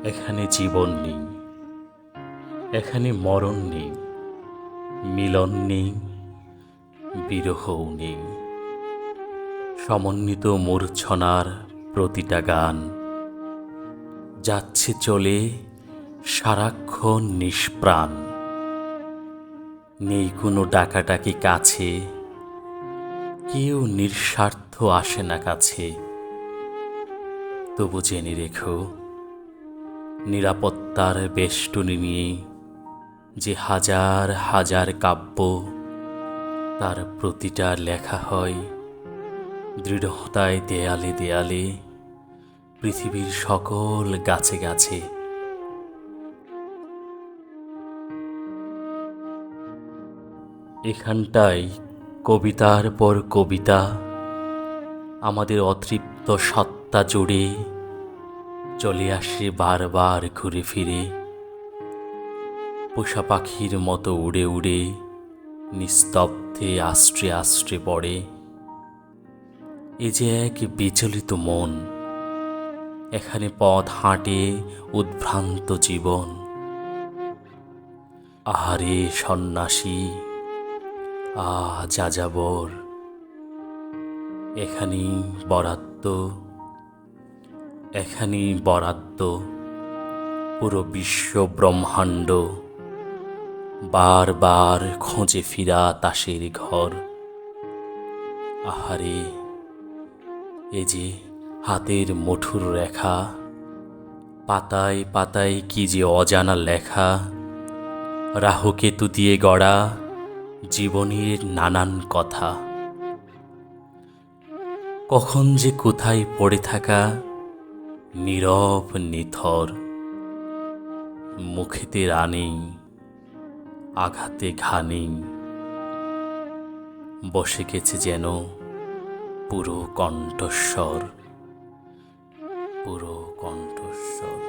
এখানে জীবন নেই, এখানে মরণ নেই, মিলন নেই, বিরহও নেই। সমন্বিত মূর্ছনার প্রতিটা গান যাচ্ছে চলে সারাক্ষণ নিষ্প্রাণ। নেই কোনো ডাকাডাকি কাছে, কেউ নিঃস্বার্থ আসে না কাছে। তবু জেনে রেখো, নিরাপত্তার বেষ্টনী নিয়ে যে হাজার হাজার কাব্য, তার প্রতিটা লেখা হয় দৃঢ়তায় দেয়ালে দেয়ালে, পৃথিবীর সকল গাছে গাছে। এখানটায় কবিতার পর কবিতা আমাদের অতৃপ্ত সত্তা জুড়ে চলে আসে বারবার ঘুরে ফিরে। পোষা পাখির মতো উড়ে উড়ে নিস্তব্ধে আশ্রে আশ্রে পড়ে। এ যে এক বিচলিত মন, এখানে পথ হাঁটে উদ্ভ্রান্ত জীবন। আহারে সন্ন্যাসী, যাযাবর, এখানেই বরাদ্দ, এখানেই বরাদ্দ পুরো বিশ্ব ব্রহ্মাণ্ড। বারবার খোঁজে ফিরা তাসের ঘর। আহারে, এ যে হাতের মুঠোর রেখা, পাতায় পাতায় কি যে অজানা লেখা। রাহুকেতু দিয়ে গড়া জীবনের নানান কথা। কখন যে কোথায় পড়ে থাকা নীরব নিথর। মুখেতে রানেই, আঘাতে ঘানেই, বসে গেছে যেন পুরো কণ্ঠস্বর, পুরো কণ্ঠস্বর।